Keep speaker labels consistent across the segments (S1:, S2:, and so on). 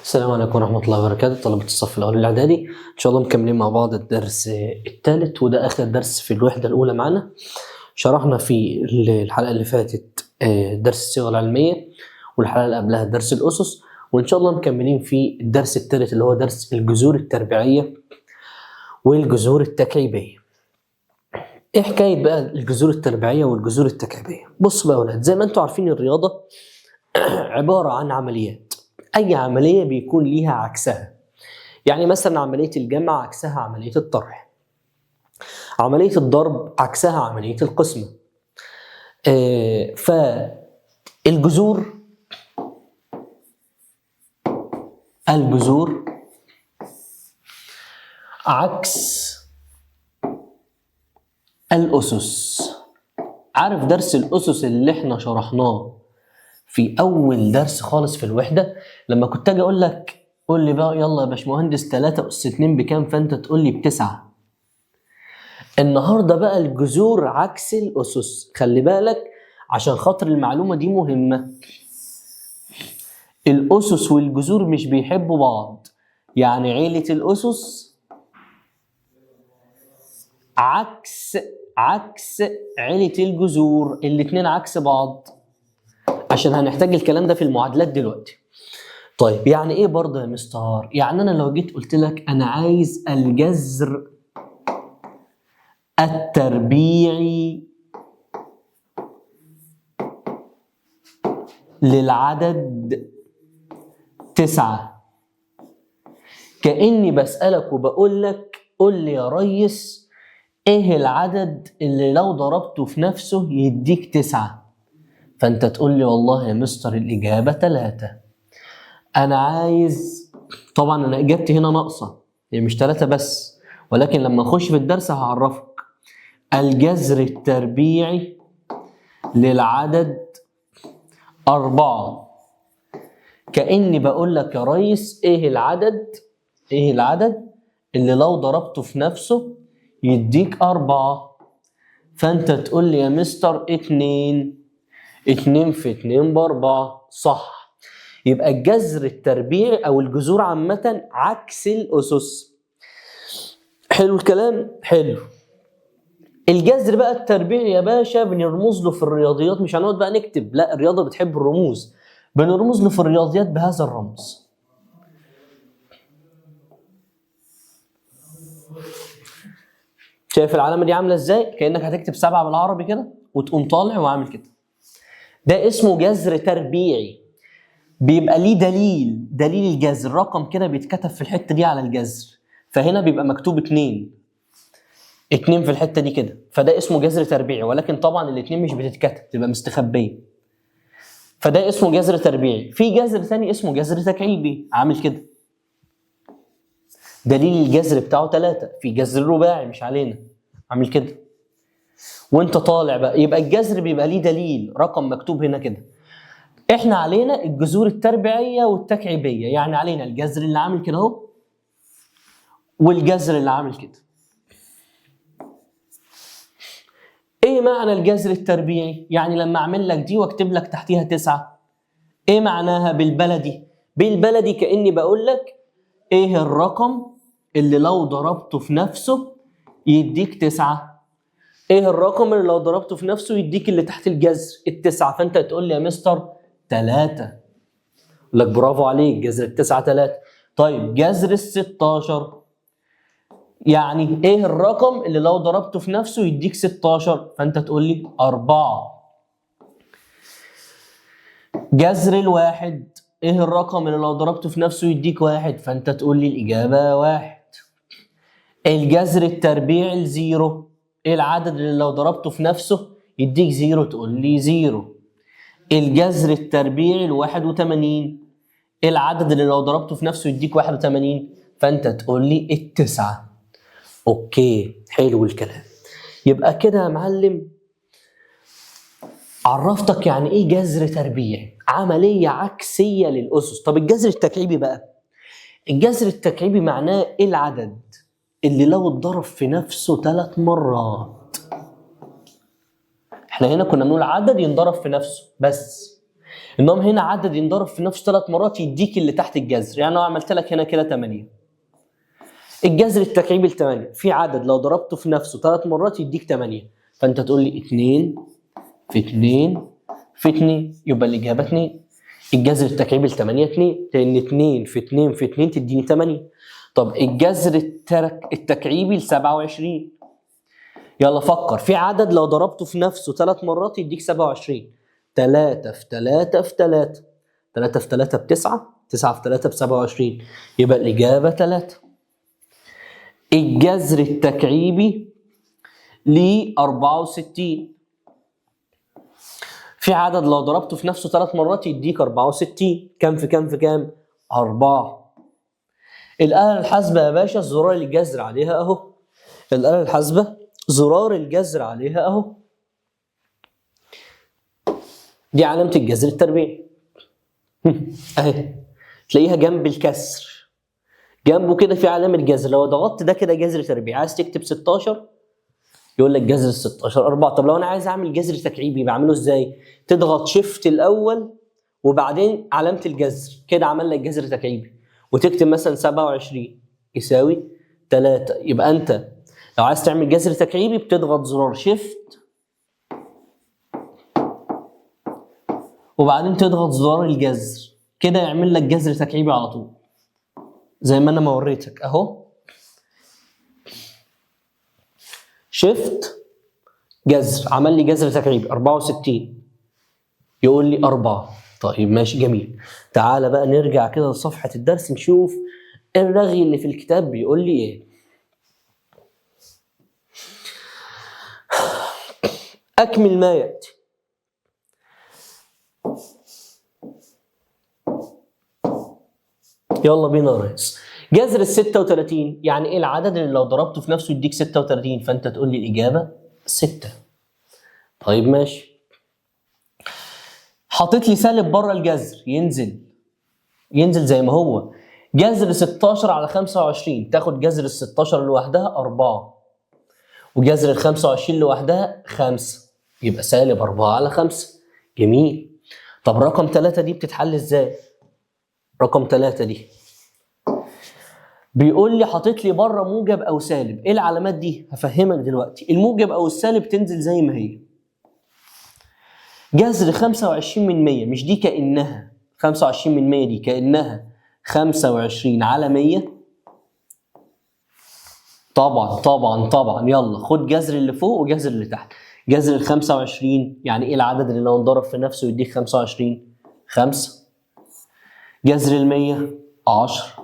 S1: السلام عليكم ورحمة الله وبركاته. طلبة الصف الأول الإعدادي إن شاء الله مكملين مع بعض الدرس الثالث، وده آخر درس في الوحدة الأولى معنا. شرحنا في الحلقة اللي فاتت درس الصيغة العلمية، والحلقة اللي قبلها درس الأسس، وإن شاء الله مكملين في الدرس الثالث اللي هو درس الجذور التربيعية والجذور التكعيبية. إيه حكاية بقى الجذور التربيعية والجذور التكعيبية؟ بصوا بقى يا ولاد، زي ما أنتم عارفين الرياضة عبارة عن عمليات، أي عملية بيكون ليها عكسها. يعني مثلا عملية الجمع عكسها عملية الطرح، عملية الضرب عكسها عملية القسمة. فالجذور عكس الأسس. عارف درس الأسس اللي احنا شرحناه في أول درس خالص في الوحدة، لما كنت أجي أقول لك قول لي بقى يلا يا باشمهندس 3 أس 2 بكام، فأنت تقول لي ب9. النهارده بقى الجذور عكس الأسس. خلي بالك عشان خاطر المعلومة دي مهمة. الأسس والجذور مش بيحبوا بعض، يعني عيلة الأسس عكس عيلة الجذور، الاتنين عكس بعض، عشان هنحتاج الكلام ده في المعادلات دلوقتي. طيب يعني ايه برضه يا مستر؟ يعني انا لو جيت قلت لك انا عايز الجذر التربيعي للعدد 9، كأني بسألك وبقول لك قول لي يا ريس ايه العدد اللي لو ضربته في نفسه يديك 9؟ فانت تقول لي والله يا مستر الإجابة 3. انا عايز، طبعا انا اجابتي هنا ناقصة، هي مش 3 بس، ولكن لما اخش في الدرس هعرفك الجذر التربيعي للعدد 4. كأني بقول لك يا ريس ايه العدد اللي لو ضربته في نفسه يديك 4؟ فانت تقول لي يا مستر 2 في 2 ب4. صح. يبقى الجذر التربيعي او الجذور عامة عكس الأسس. حلو الكلام؟ حلو. الجذر بقى التربيعي يا باشا بنرمز له في الرياضيات، مش هنقعد بقى نكتب، لا الرياضة بتحب الرموز، بنرمز له في الرياضيات بهذا الرمز. شايف العلامة دي عاملة ازاي؟ كأنك هتكتب 7 بالعربي كده وتقوم طالع وعامل كده. ده اسمه جذر تربيعي، بيبقى ليه دليل الجذر، رقم كده بيتكتب في الحتة دي على الجذر، فهنا بيبقى مكتوب 2 في الحتة دي كده، فده اسمه جذر تربيعي، ولكن طبعا الاتنين مش بتتكتب، تبقى مستخبية، فده اسمه جذر تربيعي. في جذر ثاني اسمه جذر تكعيبي، عامل كده، دليل الجذر بتاعه 3. في جذر رباعي مش علينا، عامل كده، وانت طالع بقى يبقى الجذر بيبقى ليه دليل، رقم مكتوب هنا كده. احنا علينا الجذور التربيعية والتكعيبية، يعني علينا الجذر اللي عامل كده اهو والجذر اللي عامل كده. ايه معنى الجذر التربيعي؟ يعني لما اعمل لك دي واكتب لك تحتيها 9، ايه معناها بالبلدي؟ كأني بقول لك ايه الرقم اللي لو ضربته في نفسه يديك 9؟ ايه الرقم اللي لو ضربته في نفسه يديك اللي تحت الجذر 9؟ فانت تقول لي يا مستر 3. اقول لك برافو عليك، جذر 9 3. طيب جذر 16 يعني ايه الرقم اللي لو ضربته في نفسه يديك 16؟ فانت تقول لي 4. جذر 1 ايه الرقم اللي لو ضربته في نفسه يديك 1؟ فانت تقول لي الإجابة 1. الجذر التربيعي 0 ايه العدد اللي لو ضربته في نفسه يديك 0؟ تقول لي 0. الجذر التربيعي 81 ايه العدد اللي لو ضربته في نفسه يديك 81؟ فانت تقول لي 9. اوكي حلو الكلام. يبقى كده يا معلم عرفتك يعني ايه جذر تربيعي، عملية عكسية للأسس. طب الجذر التكعيبي بقى، الجذر التكعيبي معناه ايه العدد اللي لو اتضرب في نفسه 3 مرات. احنا هنا كنا بنقول عدد ينضرب في نفسه بس، انهم هنا عدد ينضرب في نفسه 3 مرات يديك اللي تحت الجذر. يعني لو عملت لك هنا كده 8، الجذر التكعيبي ل 8 في عدد لو ضربته في نفسه 3 مرات يديك 8، فانت تقول لي 2 في 2 في 2 يبقى الاجابه 2. الجذر التكعيبي ل 8 2، لان 2 في 2 في 2 تديني 8. طب الجذر التكعيبي ل 27، يلا فكر في عدد لو ضربته في نفسه 3 مرات يديك 27. 3 في 3 في 3، 3 في 3 ب 9، 9 في 3 ب 27 يبقى الإجابة 3. الجذر التكعيبي ل 64، في عدد لو ضربته في نفسه 3 مرات يديك 64. كم في كم في كم؟ 4. الآلة الحاسبة يا باشا زرار الجذر عليها أهو، الآلة الحاسبة زرار الجذر عليها أهو، دي علامة الجذر التربيعي أهي، تلاقيها جنب الكسر، جنبه كده في علامة جذر، لو ضغطت ده كده جذر تربيعي. عايز تكتب 16 يقول لك جذر 16 4. طب لو أنا عايز أعمل جذر تكعيبي بعمله إزاي؟ تضغط شيفت الأول وبعدين علامة الجذر، كده عمل لك جذر تكعيبي، وتكتب مثلا 27 يساوي 3. يبقى أنت لو عايز تعمل جذر تكعيبي بتضغط زرار شيفت وبعدين تضغط زرار الجذر، كده يعمل لك جذر تكعيبي على طول زي ما انا ما وريتك اهو. شيفت جذر عمل لي جذر تكعيبي 64 يقول لي 4. طيب ماشي جميل. تعالى بقى نرجع كده لصفحة الدرس نشوف الرغي اللي في الكتاب بيقول لي ايه. أكمل ما يأتي. يلا بينا يا ريس. جذر ال 36 يعني ايه العدد اللي لو ضربته في نفسه يديك 36؟ فانت تقول لي الإجابة 6. طيب ماشي. حاطط لي سالب بره الجذر، ينزل زي ما هو. جذر 16 على 25 تاخد جذر ال 16 لوحدها 4 وجذر ال 25 لوحدها 5، يبقى سالب 4 على 5. جميل. طب رقم 3 دي بتتحل ازاي؟ رقم 3 دي بيقول لي حاطط لي بره موجب او سالب. ايه العلامات دي؟ هفهمك دلوقتي. الموجب او السالب تنزل زي ما هي. جذر 25 من 100 مش دي كأنها 25 من 100 دي كأنها 25 على 100. طبعا يلا خد جذر اللي فوق وجذر اللي تحت. جذر ال 25 يعني ايه العدد اللي لو انضرب في نفسه يديك 25؟ 5. جذر ال 100 10،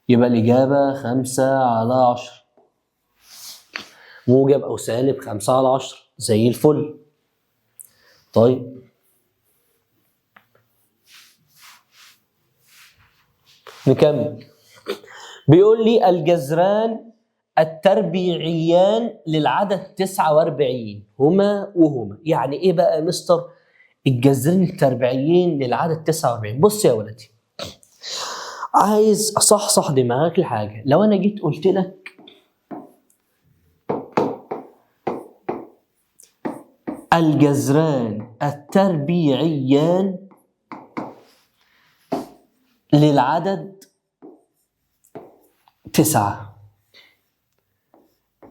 S1: يبقى الإجابة 5 على 10. موجب أو سالب 5 على 10 زي الفل. طيب نكمل. بيقول لي الجذران التربيعيان للعدد 49 هما وهما. يعني ايه بقى يا مستر الجذرين التربيعيين للعدد 49؟ بص يا ولدي، عايز اصحصح دماغك لحاجه. لو انا جيت قلت لك الجذران التربيعيان للعدد 9،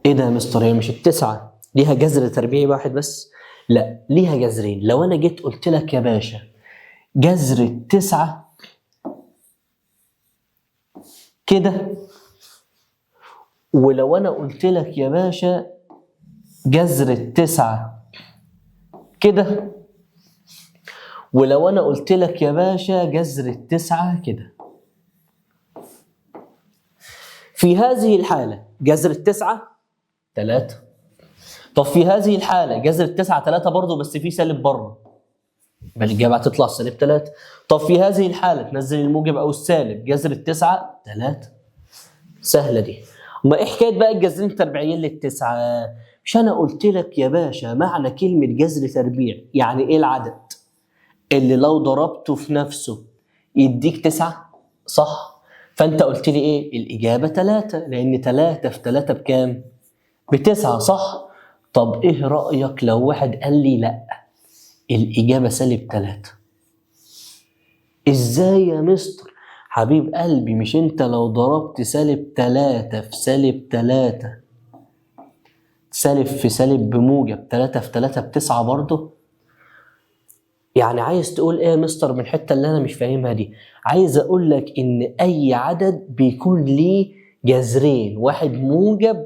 S1: ايه ده يا مستر؟ هي مش التسعة ليها جذر تربيعي واحد بس؟ لا، ليها جذرين. لو انا جيت قلت لك يا باشا جذر التسعة كده، ولو انا قلت لك يا باشا جذر التسعة كده، ولو انا قلت لك يا باشا جذر التسعة كده، في هذه الحالة جذر التسعة 3. طب في هذه الحالة جذر التسعة 3 برضه بس في سالب بره، يبقى الإجابة هتطلع سالب 3. طب في هذه الحالة تنزل الموجب أو السالب، جذر التسعة 3. سهلة دي. أما إيه حكاية بقى الجذرين التربيعيين للتسعة؟ مش أنا قلت لك يا باشا معنى كلمة جذر تربيع يعني إيه؟ العدد اللي لو ضربته في نفسه يديك 9، صح؟ فأنت قلت لي إيه؟ الإجابة 3، لأن 3 في 3 بكام؟ ب9، صح؟ طب إيه رأيك لو واحد قال لي لأ الإجابة سالب 3؟ ازاي يا مستر؟ حبيب قلبي، مش انت لو ضربت -3 في -3 سالب في سالب بموجب 3 في 3 ب9 برضه؟ يعني عايز تقول ايه يا مستر من الحته اللي انا مش فاهمها دي؟ عايز اقول لك ان اي عدد بيكون ليه جذرين، واحد موجب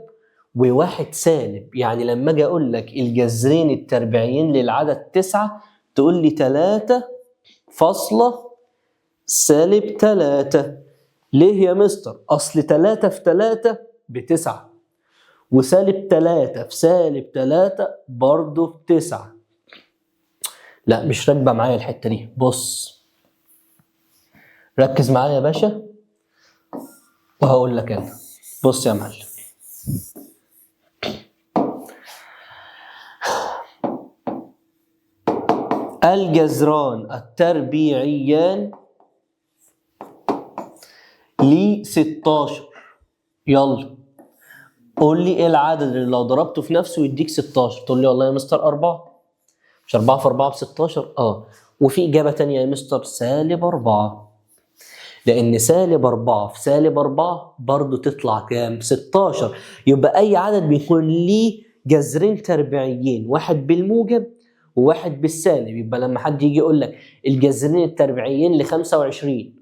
S1: وواحد سالب. يعني لما اجي اقول لك الجذرين التربيعيين للعدد 9 تقول لي 3 فاصلة -3. ليه يا مستر؟ اصل 3 في 3 ب9، وسالب 3 في سالب 3 برضه ب9. لا مش راكبه معايا الحته دي. بص ركز معايا يا باشا وهقول لك انا. بص يا معلم، الجذران التربيعيان ل 16. يلا قول لي ايه العدد اللي لو ضربته في نفسه يديك 16؟ تقول لي والله يا مستر 4. مش 4 في 4 ب 16؟ وفي اجابه ثانيه يا مستر، -4. لان -4 في -4 برضه تطلع كام؟ 16. يبقى اي عدد بيكون ليه جذرين تربيعيين، واحد بالموجب وواحد بالسالب. يبقى لما حد يجي يقول لك الجذرين التربيعيين ل 25،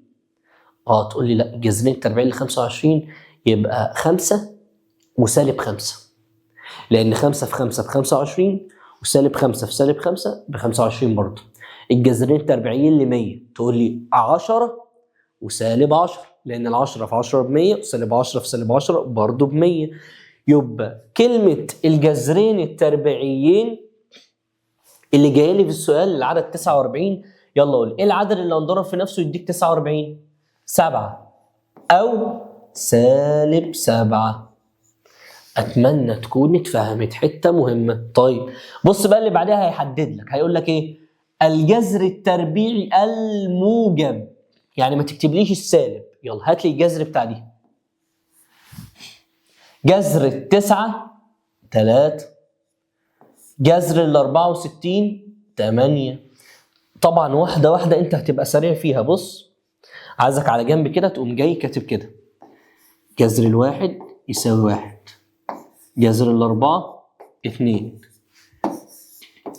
S1: تقول لي لا، الجذرين التربيعيين ل 25 يبقى 5 وسالب 5، لان 5 في 5 ب 25 وسالب 5 في سالب 5 ب 25 برضه. الجذرين التربيعيين ل 100 تقول لي 10 وسالب 10، لان ال10 في 10 ب 100 وسالب 10 في سالب 10 برضه ب 100. يبقى كلمه الجذرين التربيعيين اللي جايه لي في السؤال العدد 49. يلا قول ايه العدد اللي هنضرب في نفسه يديك 49؟ 7 او -7. اتمنى تكون اتفهمت حته مهمه. طيب بص بقى اللي بعدها هيحدد لك، هيقول لك ايه؟ الجذر التربيعي الموجب. يعني ما تكتبليش السالب. يلا هات لي الجذر بتاع دي. جذر 9 3، جذر 64 8. طبعا واحده واحده انت هتبقى سريع فيها. بص عايزك على جنب كده تقوم جاي كاتب كده: جذر 1 يساوي 1، جذر 4 2،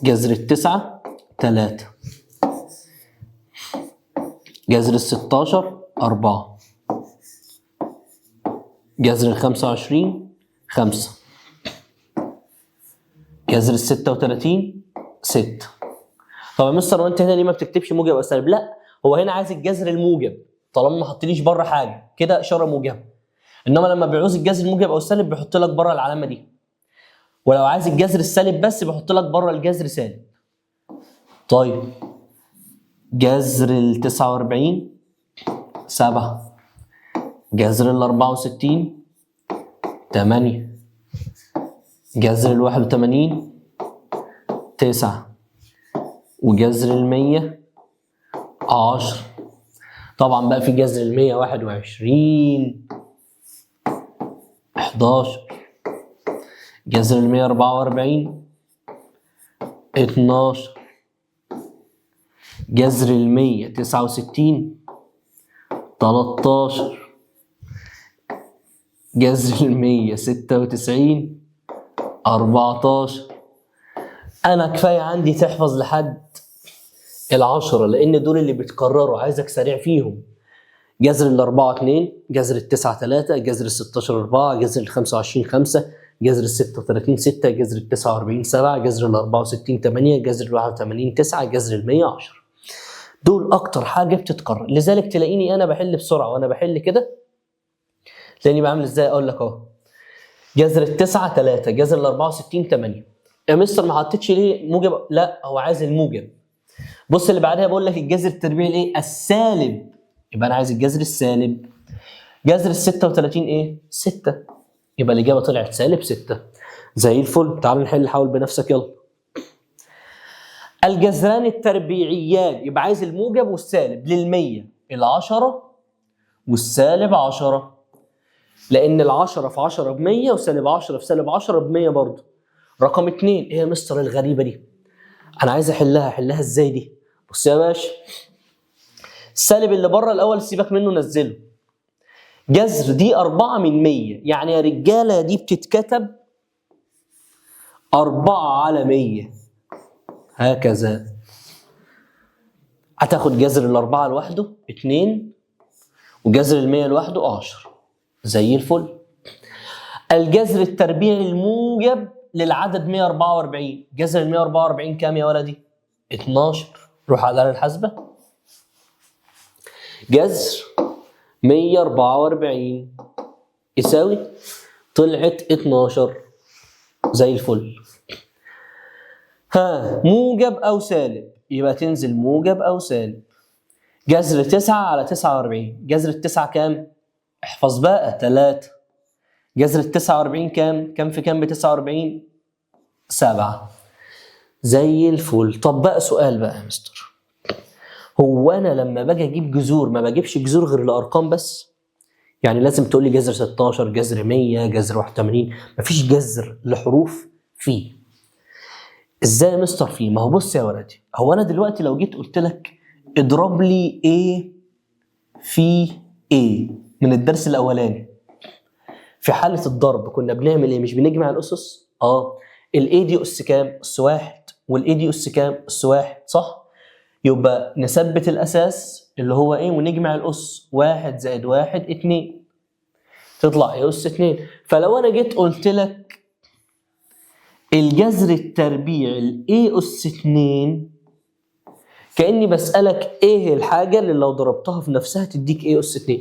S1: جذر 9 3، جذر 16 4، جذر 25 5، جذر 36 6. طب يا مستر وانت هنا ليه ما بتكتبش موجب او سالب؟ لا، هو هنا عايز الجذر الموجب، طالما ما حطليش بره حاجه كده اشاره موجبه. انما لما بيعوز الجذر الموجب او السالب بيحط لك بره العلامه دي، ولو عايز الجذر السالب بس بيحط لك بره الجذر سالب. طيب جذر 49 7، جذر 64 8، جذر 81 9، وجذر 100 10. طبعا بقى في جذر 121 11، جذر 144 12، جذر 169 13، جذر 196 14. انا كفايه عندي تحفظ لحد 10 لان دول اللي بيتكرروا، عايزك سريع فيهم. جذر 4 2، جذر 9 3، جذر 16 4، جذر 25 5، جذر 36 6، جذر 49 7، جذر 64 8، جذر 81 9، جذر 100 10. دول اكتر حاجه بتتكرر، لذلك تلاقيني انا بحل بسرعه وانا بحل كده. تلاقيني بعمل ازاي؟ اقول لك اهو: جذر 9 3، جذر 64 8. يا مستر ما حطيتش ليه موجب؟ لا، هو عايز الموجب. بص اللي بعدها بقول لك الجذر التربيعي الايه؟ السالب. يبقى انا عايز الجذر السالب. جذر 36 ايه؟ 6. يبقى الاجابه طلعت -6. زي الفل. تعال نحل، حاول بنفسك يلا. الجذران التربيعيان، يبقى عايز الموجب والسالب لل100، ال10 والسالب 10، لان ال10 في 10 ب100 وسالب 10 في سالب 10 ب100 برضه. رقم 2 ايه يا مستر الغريبه دي؟ انا عايز احلها ازاي دي؟ بص يا باشا، السالب اللي بره الاول سيبك منه نزله. جذر دي 4 من 100، يعني يا رجاله دي بتتكتب 4 على 100 هكذا. هتاخد جذر الأربعة لوحده 2، وجذر ال100 لوحده 10. زي الفل. الجذر التربيعي الموجب للعدد 144، جذر ال 144 كام يا ولدي؟ 12. روح على الآلة الحاسبة. جذر 144 يساوي، طلعت 12. زي الفل. ها، موجب أو سالب، يبقى تنزل موجب أو سالب. جذر 9 على 49، جذر التسعة كام؟ احفظ بقى 3. جذر ال 49 كام؟ كام في كام ب 49؟ 7. زي الفل. طب بقى سؤال بقى يا مستر، هو أنا لما باجي أجيب جذور ما بجيبش جذور غير لأرقام بس؟ يعني لازم تقول لي جذر 16، جذر 100، جذر 81، مفيش جذر لحروف فيه. ازاي يا مستر فيه؟ ما هو بص يا ولدي، هو انا دلوقتي لو جيت قلت لك اضرب لي A في A من الدرس الاولاني، في حالة الضرب كنا بنعمل ايه؟ مش بنجمع الاسس؟ الاي دي اس كام؟ اس 1، والاي دي اس كام؟ اس 1، صح؟ يبقى نثبت الاساس اللي هو ايه ونجمع الاس، 1 زائد 1 2، تطلع ايه اس 2. فلو انا جيت قلت لك الجذر التربيعي لايه اس 2، كاني بسالك ايه الحاجه اللي لو ضربتها في نفسها تديك ايه اس 2،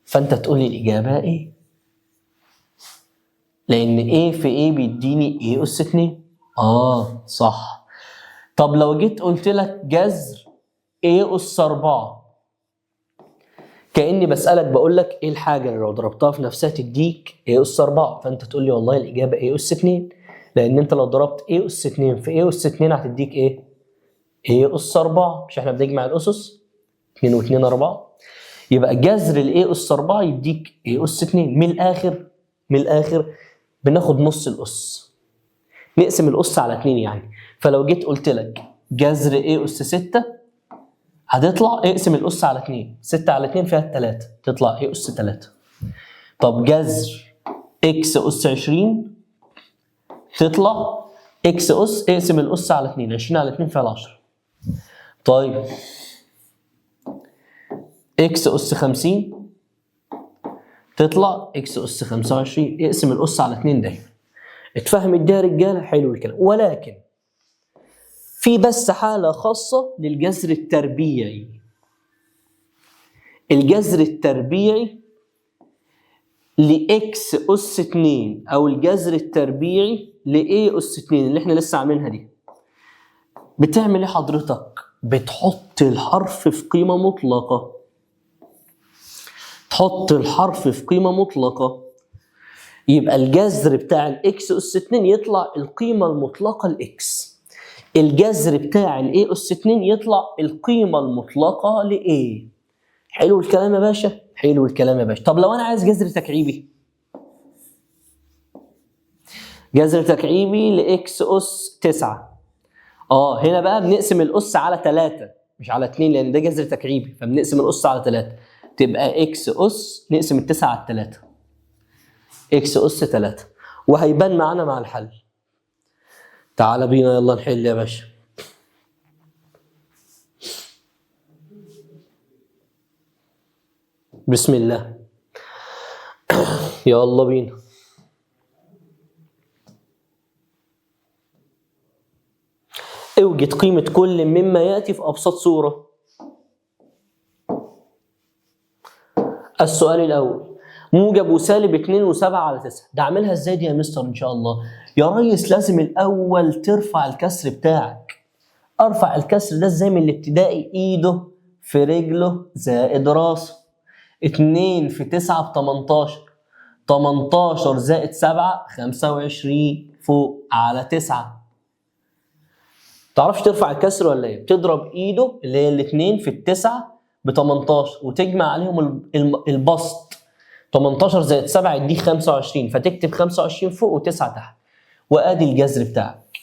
S1: فانت تقول لي الاجابه ايه، لان ايه في ايه بيديني ايه اس 2. صح. طب لو جيت قلت لك جذر ايه اس 4، كاني بسالك بقول لك ايه الحاجه اللي لو ضربتها في نفسها تديك ايه اس 4، فانت تقول لي والله الاجابه ايه اس 2، لان انت لو ضربت ايه اس 2 في ايه اس 2 هتديك ايه؟ ايه اس 4. مش احنا بنجمع الاسس 2 و2 4، يبقى جذر الايه اس 4 يديك ايه اس 2. من الاخر بناخد نص الاس، نقسم الاس على 2 يعني. فلو جيت قلت لك جذر ايه اس 6، هتطلع اقسم الاس على 2، 6 على 2 فيها 3، تطلع ايه اس 3. طب جذر اكس اس 20، تطلع اكس اس، اقسم الاس على 2، 20 على 2 فيها 10. طيب اكس اس 50، تطلع اكس اس 25، اقسم الاس على 2 دايما. اتفهمت دي يا رجاله؟ حلو الكلام. ولكن في بس حاله خاصه للجذر التربيعي. الجذر التربيعي لاكس اس 2 او الجذر التربيعي لايه اس 2 اللي احنا لسه عاملينها دي، بتعمل ايه حضرتك؟ بتحط الحرف في قيمه مطلقه. تحط الحرف في قيمه مطلقه، يبقى الجذر بتاع الاكس اس 2 يطلع القيمه المطلقه لاكس، الجذر بتاع الاي اس 2 يطلع القيمه المطلقه لايه. حلو الكلام يا باشا؟ حلو الكلام يا باشا. طب لو انا عايز جذر تكعيبي، جذر تكعيبي لاكس اس 9، هنا بقى بنقسم الاس على 3 مش على 2، لان ده جذر تكعيبي، فبنقسم الاس على 3، تبقى اكس اس، نقسم ال9 على 3، اكس اس 3، وهيبان معانا مع الحل. تعال بينا يلا نحل يا باشا. بسم الله. يلا بينا. اوجد قيمة كل مما يأتي في أبسط صورة. السؤال الأول، موجب وسالب 2 و7 على 9. ده أعملها إزاي دي يا مستر إن شاء الله؟ يا ريس لازم الأول ترفع الكسر بتاعك. أرفع الكسر ده إزاي؟ من الابتدائي، إيده في رجله زائد راسه. 2 في 9 ب 18، 18 زائد 7 25 فوق على 9. تعرفش ترفع الكسر ولا ايه؟ بتضرب ايده اللي هي الاثنين في التسعة ب 18 وتجمع عليهم البسط. 18 زائد 7 يديك 25، فتكتب 25 فوق و9 تحت، وادي الجذر بتاعك.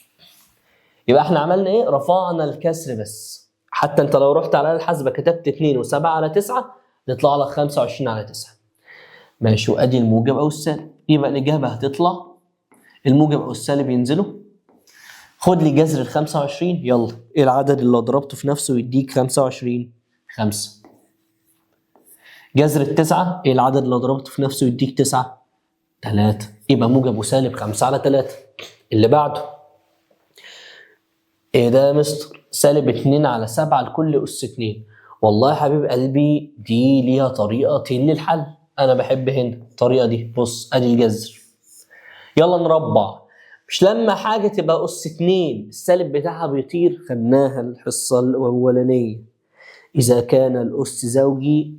S1: يبقى احنا عملنا ايه؟ رفعنا الكسر بس. حتى انت لو رحت على الحاسبه كتبت 2 و7 على 9 يطلع لك 25 على 9. ماشي، وادي الموجب او السالب. يبقى الاجابه هتطلع الموجب او السالب ينزلوا. خد لي جذر ال 25. يلا، ايه العدد اللي ضربته في نفسه يديك 25؟ 5. جذر التسعة، ايه العدد اللي ضربته في نفسه يديك 9؟ 3. يبقى موجب وسالب 5 على 3. اللي بعده، ايه ده يا مستر؟ سالب 2 على 7 لكل أس 2. والله يا حبيب قلبي دي ليها طريقتين للحل، أنا بحب هنا الطريقة دي. بص أدي الجذر، يلا نربع. مش لما حاجة تبقى أس 2 السالب بتاعها بيطير؟ خدناها الحصة الأولانية. إذا كان الأس زوجي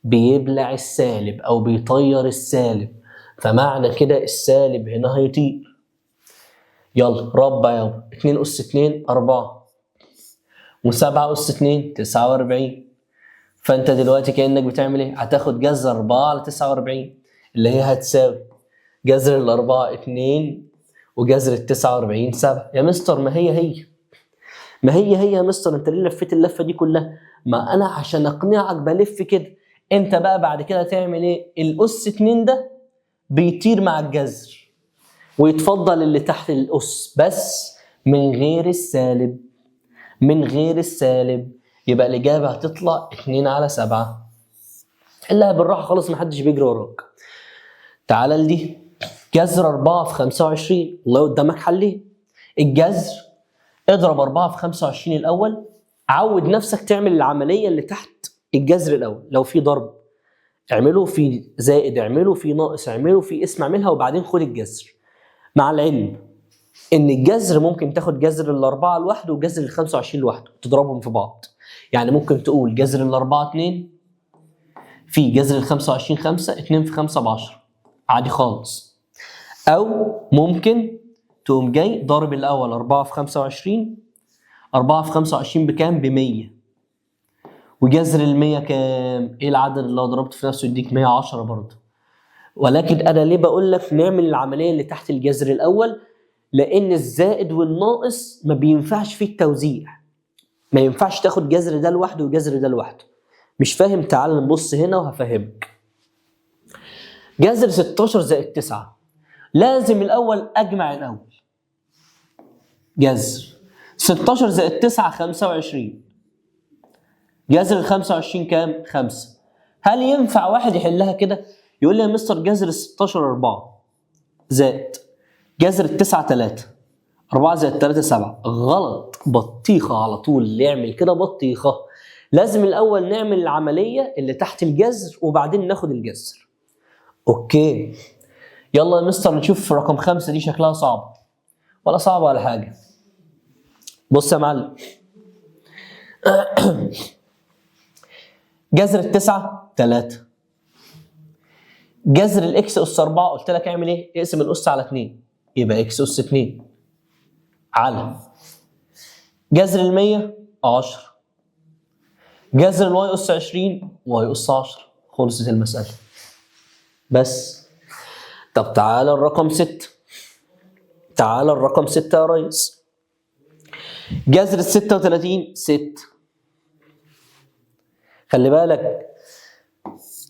S1: بيبلع السالب أو بيطير السالب، فمعنى كده السالب هنا هيطير. يلا ربع يابا. 2 أس 2 4، و7 أس 2 49. فأنت دلوقتي كأنك بتعمل إيه؟ هتاخد جذر 4 على 49 اللي هي هتساوي جذر الأربعة 2 وجذر ال 49 7. يا مستر ما هي يا مستر، أنت ليه لفيت اللفة دي كلها؟ ما أنا عشان أقنعك بلف كده. أنت بقى بعد كده تعمل إيه؟ الأس 2 ده بيطير مع الجذر ويتفضل اللي تحت الأس بس من غير السالب. يبقى الإجابة هتطلع 2 على 7. حلها بالراحة خالص، محدش بيجري وراك. تعالى لدي، جذر 4 في 25. والله قدامك حلين. الجذر اضرب 4 في 25 الأول. عود نفسك تعمل العملية اللي تحت الجذر الأول. لو في ضرب اعمله، في زائد اعمله، في ناقص اعمله، في اسم اعملها، وبعدين خد الجذر. مع العلم ان الجذر ممكن تاخد جذر الاربعه لوحده وجذر ال 25 لوحده تضربهم في بعض. يعني ممكن تقول جذر الاربعه 2 في جذر ال 25 5، 2 في 5 ب 10 عادي خالص. او ممكن تقوم جاي ضارب الاول 4 في 25. 4 في 25 بكام؟ ب 100. وجذر ال 100 كام؟ ايه العدد اللي لو ضربته في نفسه يديك 110 برضه. ولكن انا ليه بقول لك نعمل العمليه اللي تحت الجذر الاول؟ لان الزائد والناقص ما بينفعش فيه التوزيع. ما ينفعش تاخد جذر ده لوحده وجذر ده لوحده. مش فاهم؟ تعال نبص هنا وهفهمك. جذر 16 زائد 9 لازم الاول اجمع الاول. جذر 16 زائد 9 25. جذر ال 25 كام؟ 5. هل ينفع واحد يحلها كده يقول لي يا مستر جذر ال 16 4 زائد جذر ال 9 3، 4 زائد 3 7؟ غلط، بطيخة على طول. اللي يعمل كده بطيخة. لازم الأول نعمل العملية اللي تحت الجذر وبعدين ناخد الجذر. أوكي، يلا يا مستر نشوف رقم 5 دي شكلها صعب. ولا صعب ولا حاجة. بص يا معلم. جذر التسعة 3. جذر الإكس أس 4 قلت لك اعمل إيه؟ اقسم الأس على 2 يبقى إكس أس 2 على جذر ال 100 10. جذر الواي أس 20 واي أس 10. خلصت المسألة. بس طب تعالى الرقم 6. تعالى الرقم 6 يا ريس. جذر ال 36 6. خلي بالك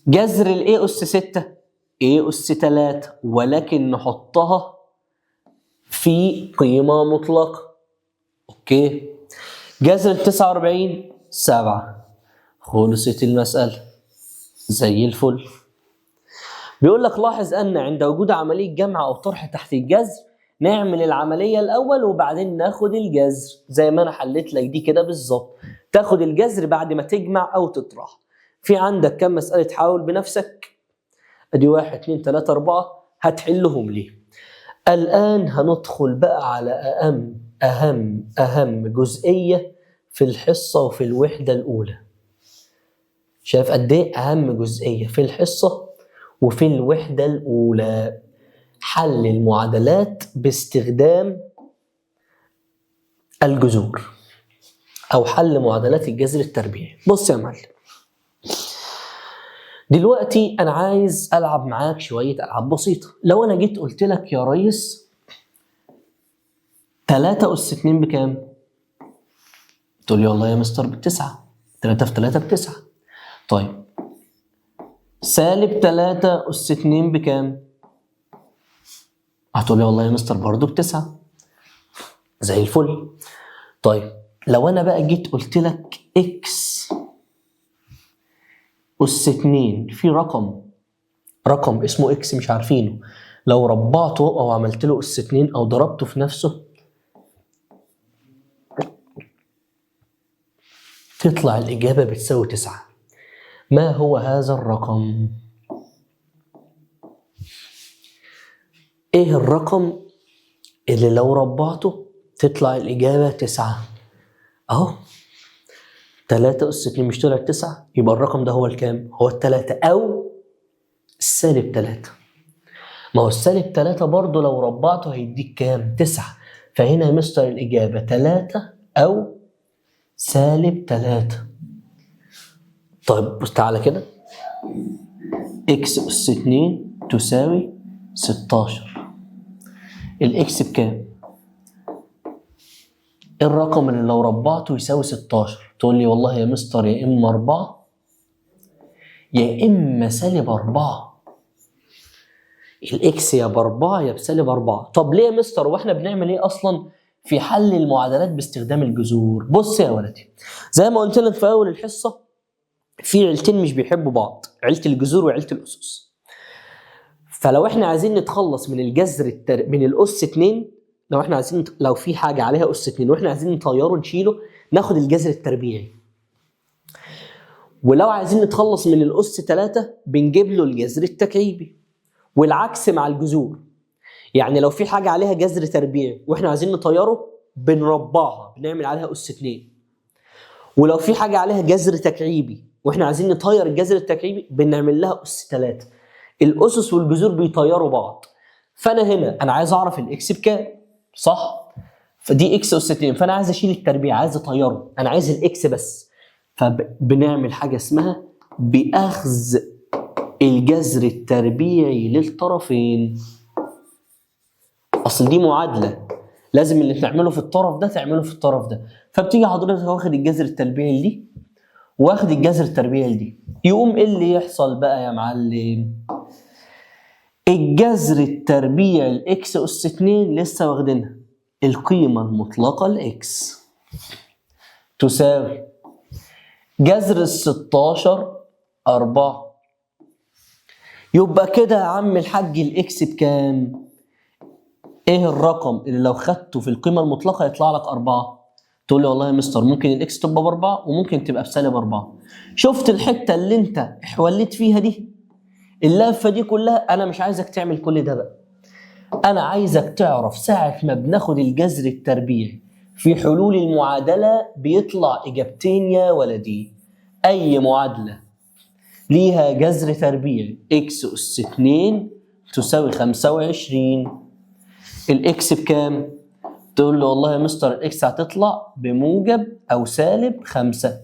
S1: جذر ال A أس 6 A أس 3 ولكن نحطها في قيمة مطلقة. اوكي. جذر ال 49 7. خلصت المسألة زي الفل. بيقول لك لاحظ أن عند وجود عملية جمع أو طرح تحت الجذر نعمل العملية الأول وبعدين ناخد الجذر زي ما أنا حليت لك دي كده بالظبط. تاخد الجذر بعد ما تجمع أو تطرح. في عندك كم مسألة حاول بنفسك. أدي 1 2 3 4 هتحلهم ليه. الآن هندخل بقى على أهم جزئية في الحصة وفي الوحدة الأولى. شايف قد إيه أهم جزئية في الحصة وفي الوحدة الأولى؟ حل المعادلات باستخدام الجذور أو حل معادلات الجذر التربيعي. بص يا معلم، دلوقتي أنا عايز ألعب معاك شوية ألعاب بسيطة. لو أنا جيت قلت لك يا ريس 3 أس 2 بكام؟ تقول لي والله يا مستر بتسعة، 3 في 3 بتسعة. طيب سالب 3 أس 2 بكام؟ هتقول لي والله يا مستر برضه بتسعة، زي الفل. طيب لو أنا بقى جيت قلت لك إكس أس 2 في رقم اسمه إكس مش عارفينه، لو ربعته أو عملت له أس 2 أو ضربته في نفسه تطلع الإجابة بتساوي 9. ما هو هذا الرقم؟ إيه الرقم اللي لو ربعته تطلع الإجابة 9؟ أهو 3 أس 2 مش طلعت 9؟ يبقى الرقم ده هو الكام؟ هو ال3 أو السالب 3. ما هو السالب 3 برضه لو ربعته هيديك كام؟ 9. فهنا يا مستر الإجابة 3 أو سالب 3. طيب بص تعالى كده، إكس أس 2 تساوي 16. الإكس بكام؟ الرقم اللي لو ربعته يساوي 16. تقول لي والله يا مستر يا إما 4 يا إما سالب 4. الإكس يا ب4 يا بسالب 4. طب ليه يا مستر واحنا بنعمل إيه أصلا في حل المعادلات باستخدام الجذور؟ بص يا ولدي، زي ما قلت لك في أول الحصة في عيلتين مش بيحبوا بعض، عيلة الجذور وعيلة الأسس. فلو احنا عايزين نتخلص من الجذر من الأس 2، لو احنا عايزين لو في حاجة عليها أس 2 واحنا عايزين نطيره نشيله ناخد الجذر التربيعي. ولو عايزين نتخلص من الأس 3 بنجيب له الجذر التكعيبي. والعكس مع الجذور، يعني لو في حاجة عليها جذر تربيعي واحنا عايزين نطيره بنربعها بنعمل عليها أس 2. ولو في حاجة عليها جذر تكعيبي واحنا عايزين نطير الجذر التكعيبي بنعمل لها أس 3. الأسس والجذور بيطيروا بعض. فأنا هنا أنا عايز أعرف الإكس بكام، صح؟ فدي إكس أس 2، فأنا عايز أشيل التربيع، عايز أطيره، أنا عايز الإكس بس. فبنعمل حاجة اسمها بأخذ الجذر التربيعي للطرفين. أصل دي معادلة لازم اللي تعمله في الطرف ده تعمله في الطرف ده. فبتيجي حضرتك واخد الجذر التربيعي دي واخد الجذر التربيعي دي، يقوم إيه اللي يحصل بقى يا معلم؟ الجذر التربيعي الإكس أس 2 لسه واخدينها القيمة المطلقة لإكس تساوي جذر 16 4. يبقى كده يا عم الحاج الإكس بكام؟ إيه الرقم اللي لو خدته في القيمة المطلقة يطلع لك 4؟ تقول لي والله يا مستر ممكن الإكس تبقى ب4 وممكن تبقى بسالب 4. شفت الحتة اللي أنت حوليت فيها دي؟ اللفة دي كلها أنا مش عايزك تعمل كل ده بقى. أنا عايزك تعرف ساعة ما بناخد الجذر التربيعي في حلول المعادلة بيطلع إجابتين يا ولدي. أي معادلة ليها جذر تربيعي إكس أس 2 تساوي 25. الإكس بكام؟ تقول له والله يا مستر الإكس هتطلع بموجب أو سالب 5.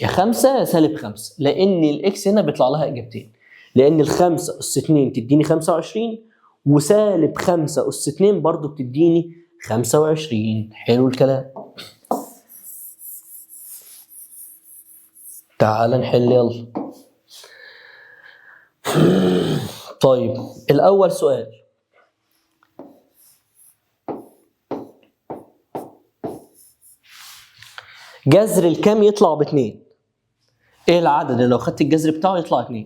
S1: يا 5 يا سالب 5، لأن الإكس هنا بيطلع لها إجابتين، لأن الخمسة أس 2 تديني 25 وسالب 5 أس 2 برضو بتديني 25. حلو الكلام. تعال نحل يلا. طيب الأول سؤال، جذر الكام يطلع ب2؟ ايه العدد اللي لو خدت الجذر بتاعه يطلع 2؟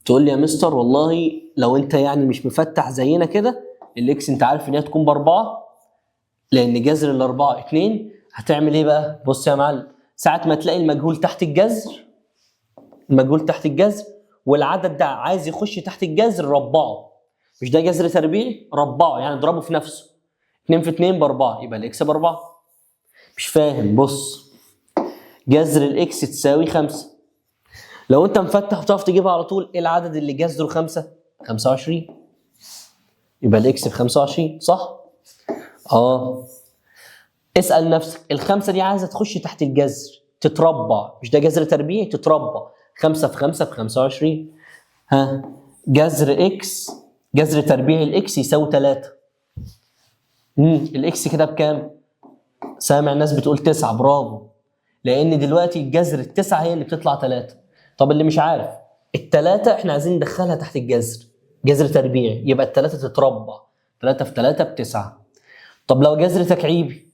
S1: تقول لي يا مستر والله لو انت يعني مش مفتح زينا كده الاكس انت عارف ان هي تكون ب4 لان جذر الاربعه 2. هتعمل ايه بقى؟ بص يا معلم، ساعه ما تلاقي المجهول تحت الجذر، المجهول تحت الجذر والعدد ده عايز يخش تحت الجذر ربعه. مش ده جذر تربيعي؟ ربعه يعني اضربه في نفسه. 2 في 2 ب4 يبقى الاكس ب4. مش فاهم؟ بص، جذر الاكس تساوي 5. لو انت مفتح وتعرف تجيبها على طول، ايه العدد اللي جذره 5؟ 25. يبقى الاكس ب 25 صح؟ اسأل نفسك الخمسة دي عايزة تخش تحت الجذر تتربع، مش ده جذر تربيعي؟ تتربع 5 في 5 ب 25. جذر اكس، جذر تربيعي الاكس يساوي 3. الاكس كده بكام؟ سامع الناس بتقول 9، برافو. لان دلوقتي الجذر التسعة هي اللي بتطلع 3. طب اللي مش عارف، التلاتة احنا عايزين ندخلها تحت الجذر، جذر تربيعي، يبقى التلاتة تتربع، 3 في 3 ب9. طب لو جذر تكعيبي،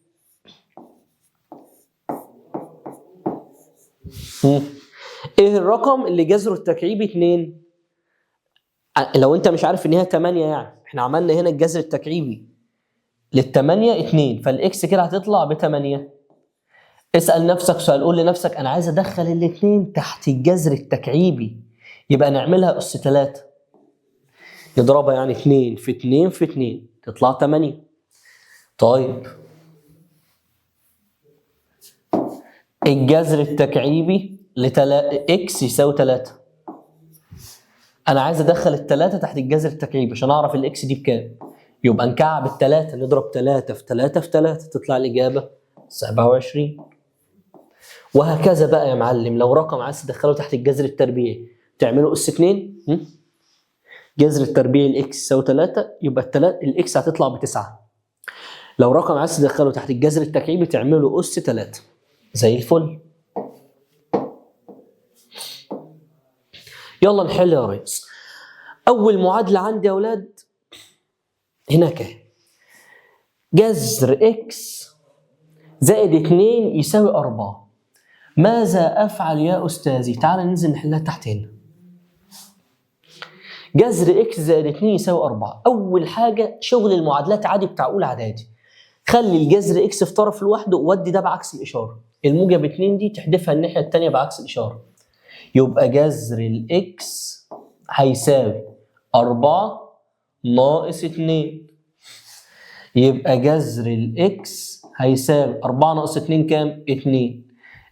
S1: ايه الرقم اللي جذره التكعيبي 2؟ لو انت مش عارف ان هي 8 يعني، احنا عملنا هنا الجذر التكعيبي لل8 2، فالاكس كده هتطلع ب8. اسأل نفسك سؤال، قول لنفسك انا عايز ادخل الاثنين تحت الجذر التكعيبي، يبقى نعملها اس 3، نضربها يعني 2 في 2 في 2 تطلع 8. طيب الجذر التكعيبي اكس يساوي 3، انا عايز ادخل الثلاثة تحت الجذر التكعيبي عشان اعرف الاكس دي بكام، يبقى نكعب الثلاثة، نضرب 3 في 3 في 3 تطلع الاجابة 27. وهكذا بقى يا معلم، لو رقم عايز تدخله تحت الجذر التربيعي تعمله اس 2، جذر التربيعي الاكس يساوي 3، يبقى الاكس هتطلع ب9. لو رقم عايز تدخله تحت الجذر التكعيبي تعمله اس 3. زي الفل. يلا نحل يا ريس. اول معادله عندي يا اولاد هناك اهي، جذر اكس زائد 2 يساوي 4. ماذا افعل يا استاذي؟ تعال ننزل نحلها تحت هنا. جذر اكس زائد 2 يساوي 4. اول حاجه شغل المعادلات عادي بتاع اولى اعدادي، خلي الجذر اكس في طرف لوحده وودي ده بعكس الاشاره، الموجب 2 دي تحدفها الناحيه الثانيه بعكس الاشاره، يبقى جذر الاكس هيساوي 4 ناقص 2. يبقى جذر الاكس هيساوي 4 ناقص 2 كام؟ 2.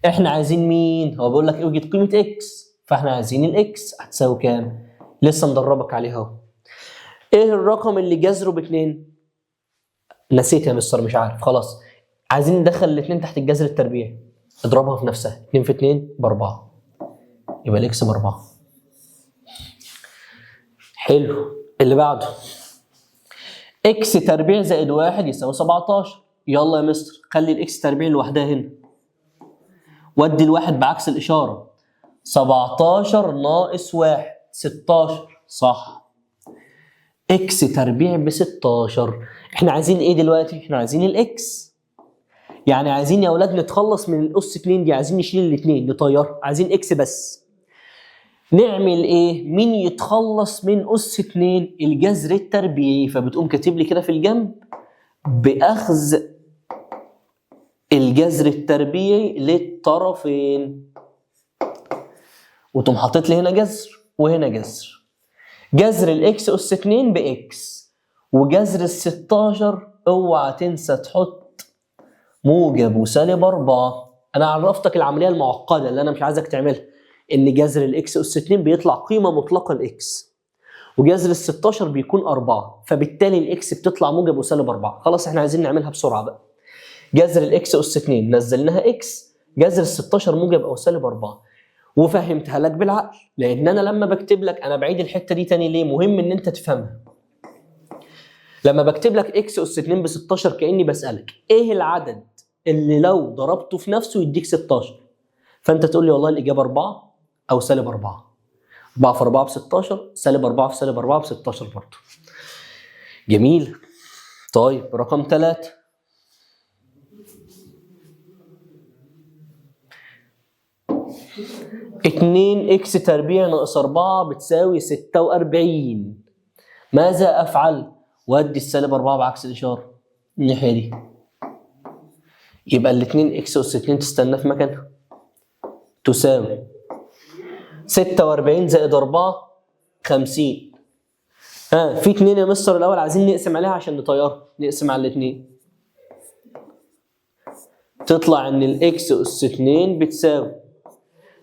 S1: احنا عايزين مين؟ هو بيقول لك اوجد قيمه اكس، فاحنا عايزين الاكس هتساوي كام؟ لسه مدربك عليها اهو. ايه الرقم اللي جذره ب2؟ نسيت يا مستر مش عارف، خلاص. عايزين ندخل الاثنين تحت الجذر التربيعي، اضربها في نفسها، 2 في 2 ب4، يبقى الاكس ب4. حلو. اللي بعده اكس تربيع زائد 1 يساوي 17. يلا يا مستر خلي الاكس تربيع لوحدها هنا، ودي الواحد بعكس الاشاره، 17 ناقص 1 16. صح، اكس تربيع ب16. احنا عايزين ايه دلوقتي؟ احنا عايزين الاكس، يعني عايزين يا اولاد نتخلص من الاس 2 دي، عايزين نشيل الاثنين نطير، عايزين اكس بس. نعمل ايه؟ مين يتخلص من اس 2؟ الجذر التربيعي، فبتقوم كاتب لي كده في الجنب باخذ الجذر التربيعي للطرفين، وتقوم حاطط لي هنا جذر وهنا جذر. جذر الاكس اس 2 باكس، وجذر ال16 اوعى تنسى تحط موجب وسالب 4. انا عرفتك العمليه المعقده اللي انا مش عايزك تعملها، ان جذر الاكس اس 2 بيطلع قيمه مطلقه الاكس، وجذر ال16 بيكون 4، فبالتالي الاكس بتطلع موجب وسالب 4. خلاص احنا عايزين نعملها بسرعه بقى. جذر الاكس اس 2 نزلناها اكس، جذر ال16 موجب او سالب 4. وفهمتها لك بالعقل، لان انا لما بكتب لك، انا بعيد الحته دي تاني ليه؟ مهم ان انت تفهمها. لما بكتب لك اكس اس 2 ب16 كاني بسالك ايه العدد اللي لو ضربته في نفسه يديك 16؟ فانت تقول لي والله الاجابه 4 او سالب 4. 4 في 4 ب16، سالب 4 في سالب 4 ب16 برضه. جميل. طيب رقم 3، اتنين اكس تربيع ناقص 4 بتساوي 46. ماذا افعل؟ ودي السالب 4 بعكس الاشاره الناحيه دي، يبقى الاثنين اكس اس 2 تستنى في مكانها، تساوي 46 زائد 4 50. في 2 يا مستر الاول عايزين نقسم عليها عشان نطيرها، نقسم على الاثنين، تطلع ان الاكس اس 2 بتساوي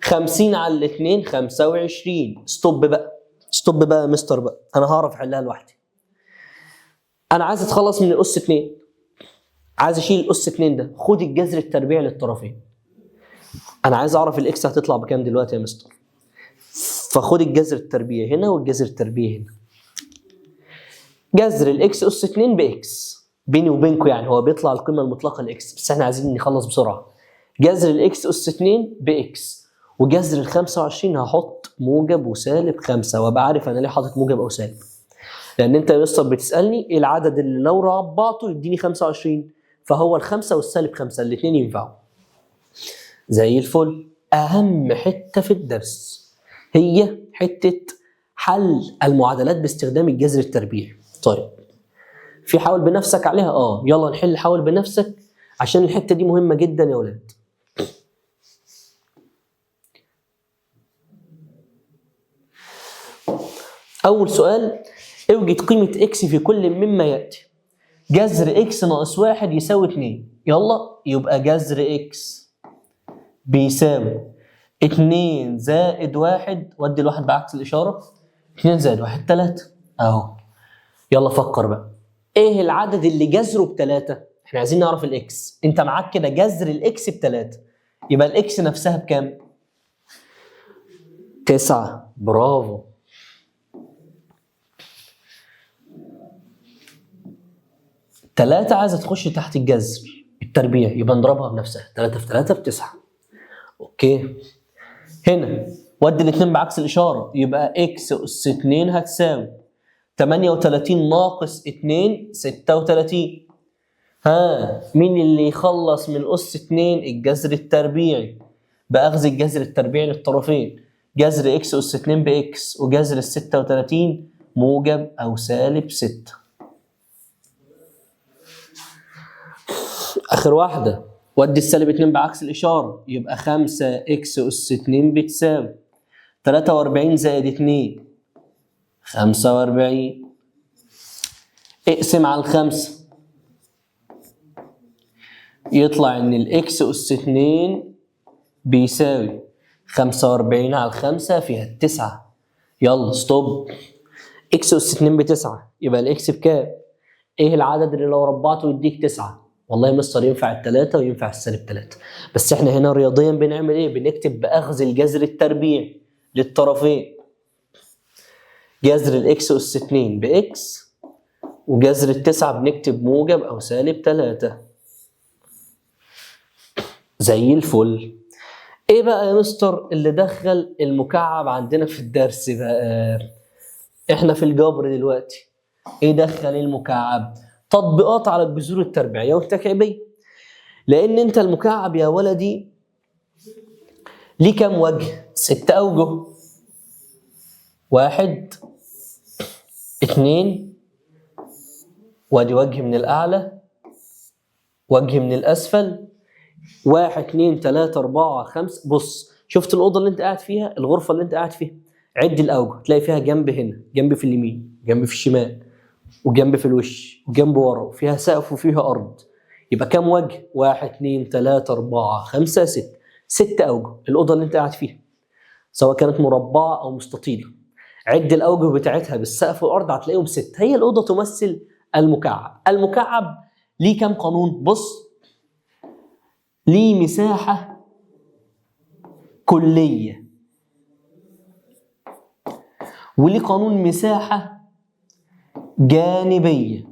S1: 50 على الاثنين 25. ستوب بقى، ستوب بقى يا مستر بقى، انا هعرف احلها لوحدي. انا عايز اتخلص من الاس 2، عايز اشيل الاس 2 ده، خد الجذر التربيعي للطرفين. انا عايز اعرف الاكس هتطلع بكام دلوقتي يا مستر، فخد الجذر التربيعي هنا والجذر التربيعي هنا. جذر الاكس اس 2 باكس بيني وبينكم يعني هو بيطلع القيمه المطلقه لاكس، بس احنا عايزين نخلص بسرعه. جذر الاكس اس 2 باكس، وجذر ال 25 هحط موجب وسالب 5، وابقى عارف انا ليه حاطط موجب او سالب. لان انت يا مستر بتسالني ايه العدد اللي لو ربعته يديني 25، فهو الخمسه والسالب 5 الاثنين ينفعوا. زي الفل. اهم حته في الدرس هي حته حل المعادلات باستخدام الجذر التربيعي. طيب في حاول بنفسك عليها؟ يلا نحل حاول بنفسك عشان الحته دي مهمه جدا يا ولاد. اول سؤال، اوجد قيمه اكس في كل مما ياتي. جذر اكس ناقص 1 يساوي 2. يلا يبقى جذر اكس بيساوي 2 زائد 1، ودي الواحد بعكس الاشاره، 2 زائد 1 3 اهو. يلا فكر بقى، ايه العدد اللي جذره ب3؟ احنا عايزين نعرف الاكس. انت معاك كده جذر الاكس ب3، يبقى الاكس نفسها بكام؟ 9. برافو. 3 عايزه تخش تحت الجذر التربيع، يبقى نضربها بنفسها، 3 في 3 ب9. اوكي. هنا ودي الاثنين بعكس الاشاره، يبقى اكس اس 2 هتساوي 38 ناقص 2 36. مين اللي يخلص من اس 2؟ الجذر التربيعي، باخذ الجذر التربيعي للطرفين. جذر اكس اس 2 باكس، وجذر ال 36 موجب او سالب 6. اخر واحده، ودي السالب 2 بعكس الاشاره، يبقى 5 اكس اس 2 بتساوي 43 زائد 2 45. اقسم على الخمسة، يطلع ان الاكس اس 2 بيساوي 45 على 5 فيها 9. يلا ستوب. اكس اس 2 ب9، يبقى الاكس بكام؟ ايه العدد اللي لو ربعته يديك 9؟ والله يا مستر ينفع ال3 وينفع السالب 3، بس احنا هنا رياضيا بنعمل ايه؟ بنكتب باخذ الجذر التربيعي للطرفين. جذر الاكس اس 2 باكس، وجذر ال9 بنكتب موجب او سالب 3. زي الفل. ايه بقى يا مستر اللي دخل المكعب عندنا في الدرس بقى؟ احنا في الجبر دلوقتي. ايه دخل المكعب؟ تطبيقات على الجذور التربيعيه والتكعيبيه. لان انت المكعب يا ولدي ليه كام وجه؟ 6 اوجه. 1 2، وادي وجه من الاعلى، وجه من الاسفل، 1 2 3 4 5. بص، شفت الاوضه اللي انت قاعد فيها، الغرفه اللي انت قاعد فيها، عد الاوجه، تلاقي فيها جنب هنا، جنب في اليمين، جنب في الشمال، وجنب في الوش، وجنب ورا، وفيها سقف وفيها ارض. يبقى كام وجه؟ 1 2 3 4 5 6. 6 اوجه الاوضه اللي انت قاعد فيها، سواء كانت مربعه او مستطيله. عد الاوجه بتاعتها بالسقف والارض، هتلاقيهم 6. هي الاوضه تمثل المكعب. المكعب ليه كام قانون؟ بص، ليه مساحه كليه، وليه قانون مساحه جانبيه،